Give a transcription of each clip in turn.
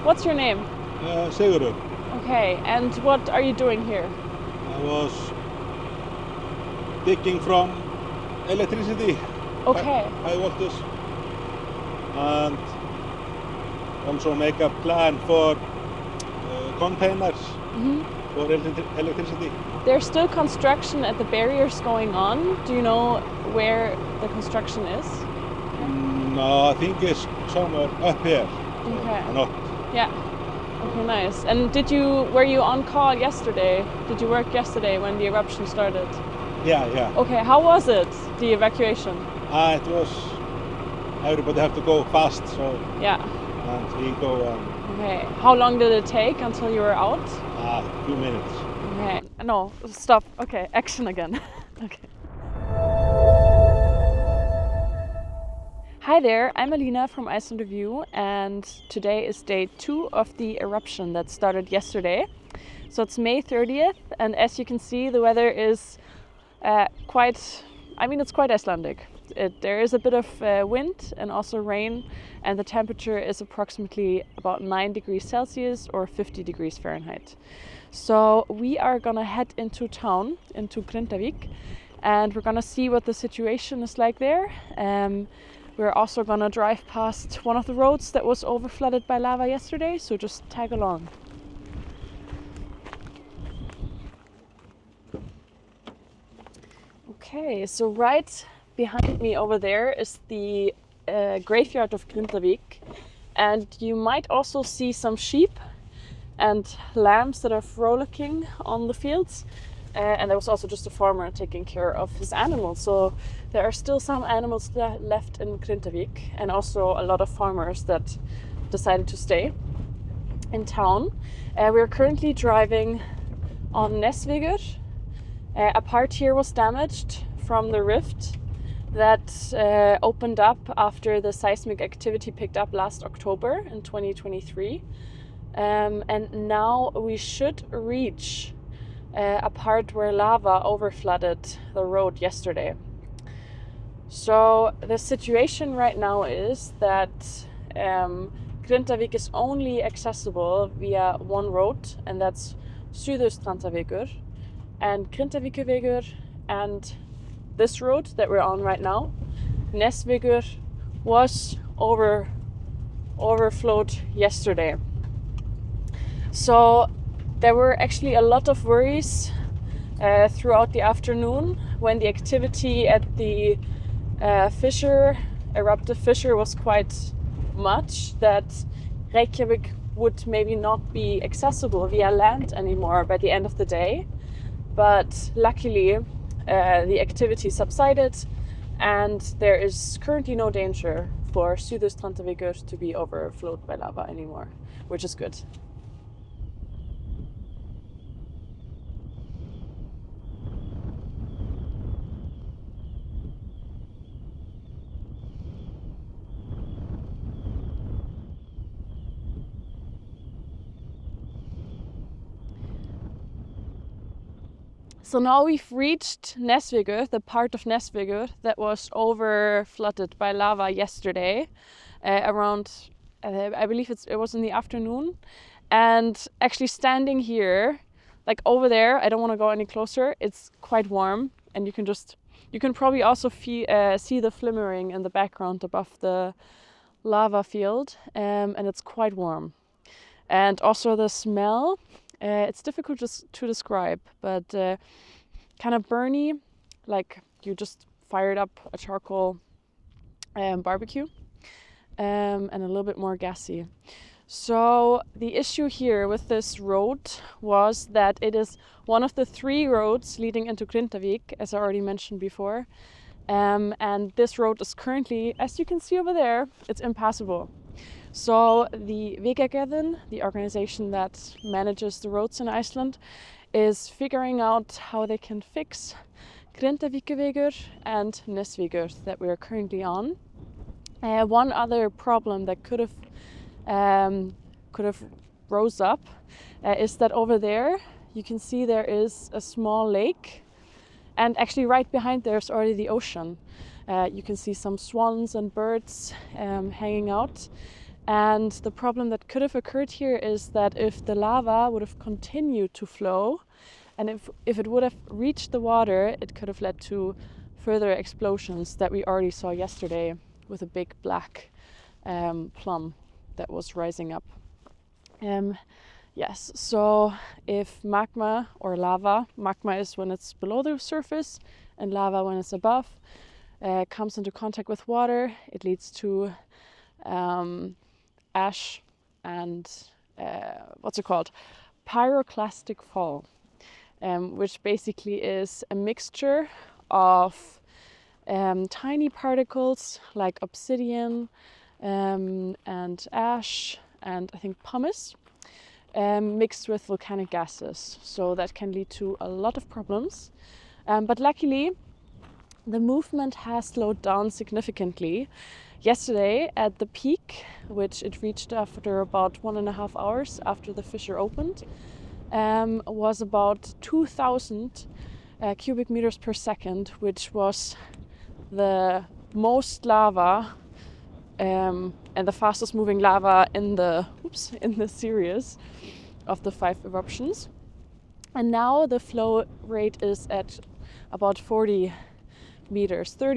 What's your name? Sigurður. Okay, and what are you doing here? I was digging from electricity, Okay. high voltage, and also make a plan for containers for electricity. There's still construction at the barriers going on. Do you know where the construction is? No, I think it's somewhere up here. Okay. Not. Yeah. Okay, nice. And were you on call yesterday? Did you work yesterday when the eruption started? Yeah. Okay, how was it, the evacuation? It was, everybody have to go fast, so. Yeah. And we go Okay, how long did it take until you were out? a few minutes. Okay, no, stop. Okay, action again. Okay. Hi there, I'm Alina from Iceland Review, and today is day 2 of the eruption that started yesterday. So it's May 30th, and as you can see, the weather is it's quite Icelandic. There is a bit of wind and also rain, and the temperature is approximately about 9 degrees Celsius or 50 degrees Fahrenheit. So we are gonna head into town, into Grindavík, and we're gonna see what the situation is like there. We're also gonna drive past one of the roads that was overflooded by lava yesterday, so just tag along. Okay, so right behind me over there is the graveyard of Grindavík, and you might also see some sheep and lambs that are frolicking on the fields. And there was also just a farmer taking care of his animals. So there are still some animals left in Grindavík, and also a lot of farmers that decided to stay in town. We're currently driving on Nesvegur. A part here was damaged from the rift that opened up after the seismic activity picked up last October in 2023. And now we should reach a part where lava overflooded the road yesterday. So the situation right now is that Grindavík is only accessible via one road, and that's Suðurstrandarvegur. And Grindavíkurvegur and this road that we're on right now, Nesvegur, was overflowed yesterday. So there were actually a lot of worries throughout the afternoon when the activity at the eruptive fissure was quite much, that Reykjavík would maybe not be accessible via land anymore by the end of the day. But luckily the activity subsided, and there is currently no danger for Suðurstrandarvegur to be overflowed by lava anymore, which is good. So now we've reached Nesvegur, the part of Nesvegur that was overflooded by lava yesterday, around, I believe it was in the afternoon. And actually standing here, like over there, I don't want to go any closer, it's quite warm, and you can probably also see the flimmering in the background above the lava field, and it's quite warm. And also the smell, it's difficult to describe, but kind of burny, like you just fired up a charcoal barbecue, and a little bit more gassy. So the issue here with this road was that it is one of the 3 roads leading into Grindavík, as I already mentioned before. And this road is currently, as you can see over there, it's impassable. So the Vegagerðin, the organization that manages the roads in Iceland, is figuring out how they can fix Grindavíkurvegur and Nesvegur that we are currently on. One other problem that could have rose up is that over there you can see there is a small lake, and actually right behind there is already the ocean. You can see some swans and birds hanging out. And the problem that could have occurred here is that if the lava would have continued to flow, and if it would have reached the water, it could have led to further explosions that we already saw yesterday with a big black plum that was rising up. Yes, so if magma or lava, magma is when it's below the surface and lava when it's above, comes into contact with water, it leads to ash and what's it called? Pyroclastic fall, which basically is a mixture of tiny particles like obsidian and ash and I think pumice mixed with volcanic gases. So that can lead to a lot of problems. But luckily, the movement has slowed down significantly. Yesterday at the peak, which it reached after about 1.5 hours after the fissure opened, was about 2,000 cubic meters per second, which was the most lava and the fastest moving lava in the series of the 5 eruptions. And now the flow rate is at about 30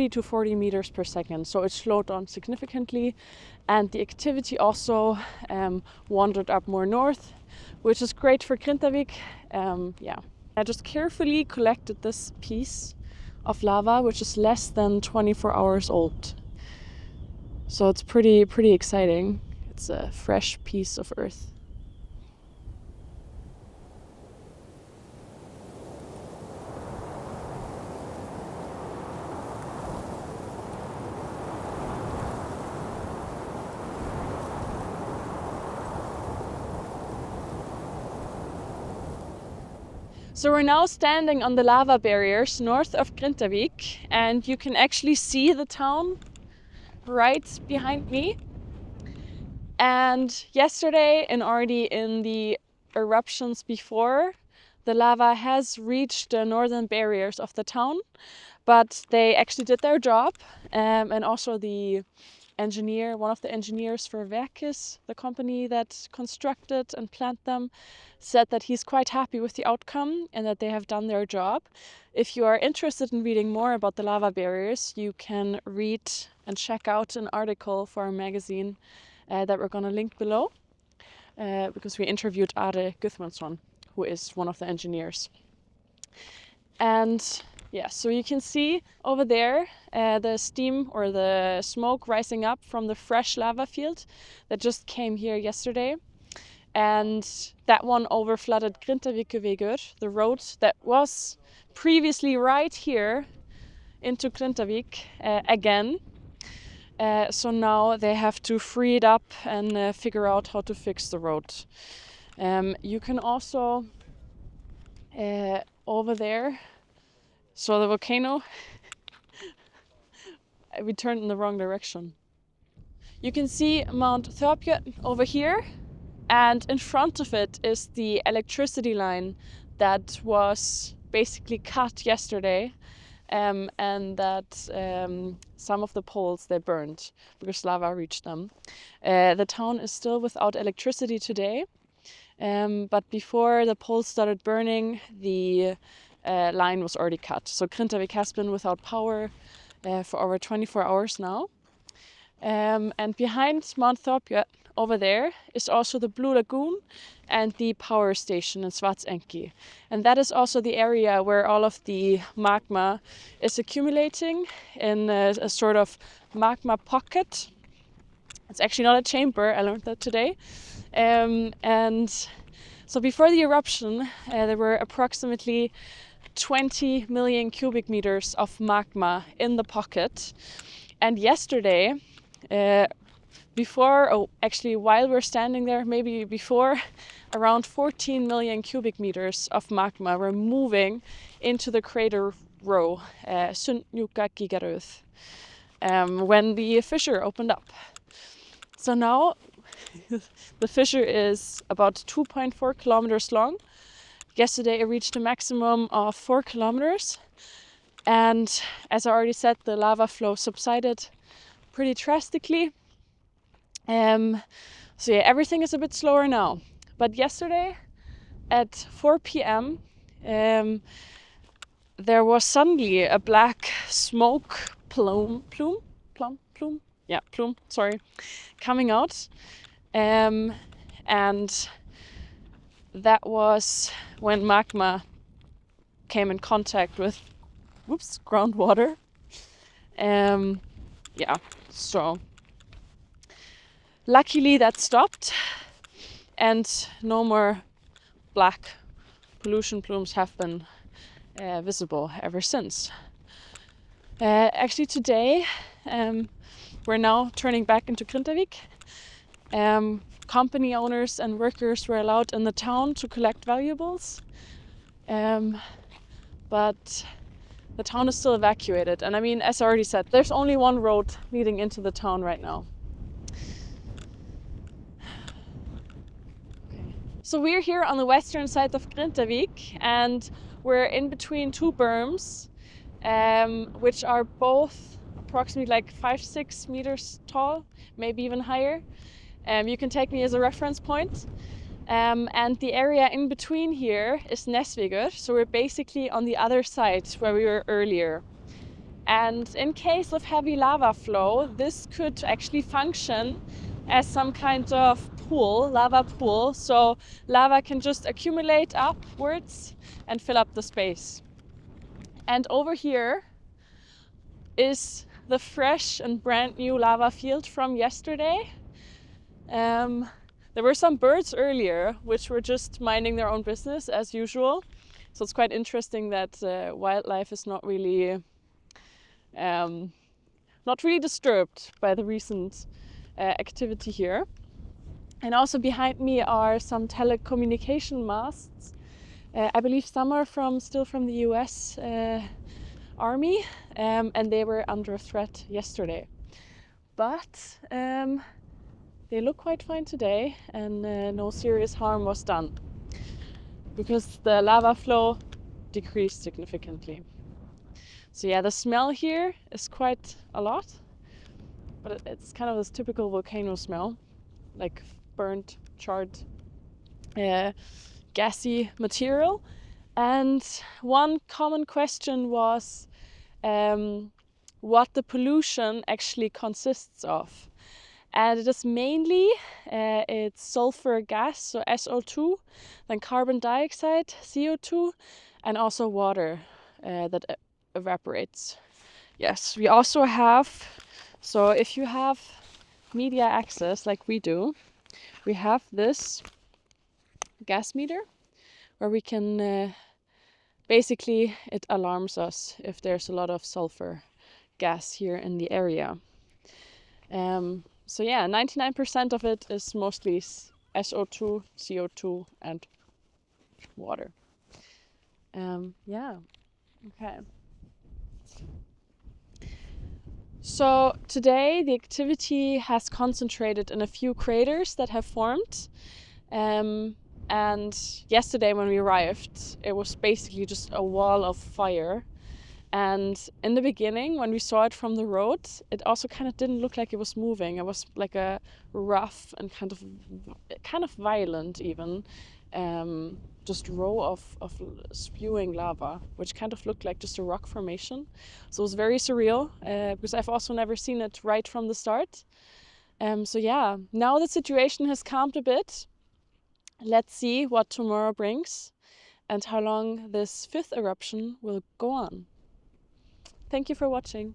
to 40 meters per second. So it slowed down significantly, and the activity also wandered up more north, which is great for Grindavík. I just carefully collected this piece of lava, which is less than 24 hours old. So it's pretty exciting. It's a fresh piece of earth. So we're now standing on the lava barriers north of Grindavík, and you can actually see the town right behind me. And yesterday, and already in the eruptions before, the lava has reached the northern barriers of the town, but they actually did their job. And also the engineer, one of the engineers for Reykjanes, the company that constructed and planned them, said that he's quite happy with the outcome and that they have done their job. If you are interested in reading more about the lava barriers, you can read and check out an article for our magazine that we're going to link below, because we interviewed Are Guðmundsson, who is one of the engineers. And yeah, so you can see over there the steam or the smoke rising up from the fresh lava field that just came here yesterday. And that one overflooded Grindavíkurvegur, the road that was previously right here into Grindavík again. So now they have to free it up and figure out how to fix the road. You can also over there, so the volcano, we turned in the wrong direction. You can see Mount Thorbjörn over here, and in front of it is the electricity line that was basically cut yesterday, and that some of the poles they burned because lava reached them. The town is still without electricity today, but before the poles started burning, the line was already cut. So Grindavík has been without power for over 24 hours now. And behind Mount Thorbjörn over there is also the Blue Lagoon and the power station in Svartsengi. And that is also the area where all of the magma is accumulating in a sort of magma pocket. It's actually not a chamber, I learned that today. And so before the eruption, there were approximately 20 million cubic meters of magma in the pocket. And yesterday, while we're standing there, maybe before, around 14 million cubic meters of magma were moving into the crater row, Sundhnúkagigaröð, when the fissure opened up. So now the fissure is about 2.4 kilometers long. Yesterday it reached a maximum of 4 kilometers. And as I already said, the lava flow subsided pretty drastically. So yeah, everything is a bit slower now. But yesterday at 4 p.m. There was suddenly a black smoke plume, sorry, coming out. And that was when magma came in contact with, groundwater. Yeah, so luckily that stopped and no more black pollution plumes have been visible ever since. Actually today we're now turning back into Grindavík. Company owners and workers were allowed in the town to collect valuables, but the town is still evacuated. And I mean, as I already said, there's only one road leading into the town right now. So we're here on the western side of Grindavík, and we're in between two berms, which are both approximately like 5-6 meters tall, maybe even higher. You can take me as a reference point. And the area in between here is Nesvíkur, so we're basically on the other side where we were earlier. And in case of heavy lava flow, this could actually function as some kind of pool, lava pool, so lava can just accumulate upwards and fill up the space. And over here is the fresh and brand new lava field from yesterday. There were some birds earlier which were just minding their own business as usual, so it's quite interesting that wildlife is not really disturbed by the recent activity here. And also behind me are some telecommunication masts. I believe some are still from the US Army, and they were under threat yesterday. But they look quite fine today, and no serious harm was done because the lava flow decreased significantly. So yeah, the smell here is quite a lot, but it's kind of this typical volcano smell, like burnt, charred, gassy material. And one common question was what the pollution actually consists of. And it is mainly it's sulfur gas, so SO2, then carbon dioxide, CO2, and also water that evaporates. Yes, we also have, so if you have media access like we do, we have this gas meter where we can basically, it alarms us if there's a lot of sulfur gas here in the area. So yeah, 99% of it is mostly SO2, CO2, and water. Yeah, okay. So today the activity has concentrated in a few craters that have formed. And yesterday when we arrived, it was basically just a wall of fire. And in the beginning, when we saw it from the road, it also kind of didn't look like it was moving. It was like a rough and kind of violent even, just row of spewing lava, which kind of looked like just a rock formation. So it was very surreal, because I've also never seen it right from the start. So yeah, now the situation has calmed a bit. Let's see what tomorrow brings and how long this 5th eruption will go on. Thank you for watching.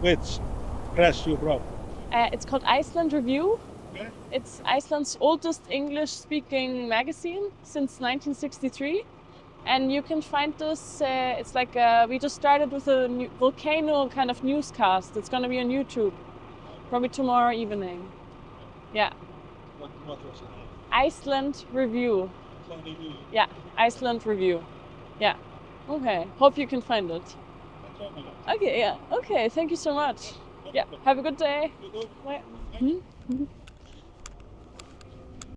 Which crash you brought? It's called Iceland Review. Okay. It's Iceland's oldest English-speaking magazine since 1963. And you can find this, it's like we just started with a volcano kind of newscast. It's going to be on YouTube, probably tomorrow evening. Yeah. What was it? Iceland Review. Iceland review. Yeah, Iceland review. Yeah. Okay. Hope you can find it. That's all, my love. Okay. Yeah. Okay. Thank you so much. Yeah. Have a good day. You too. Bye. Thanks. Hmm?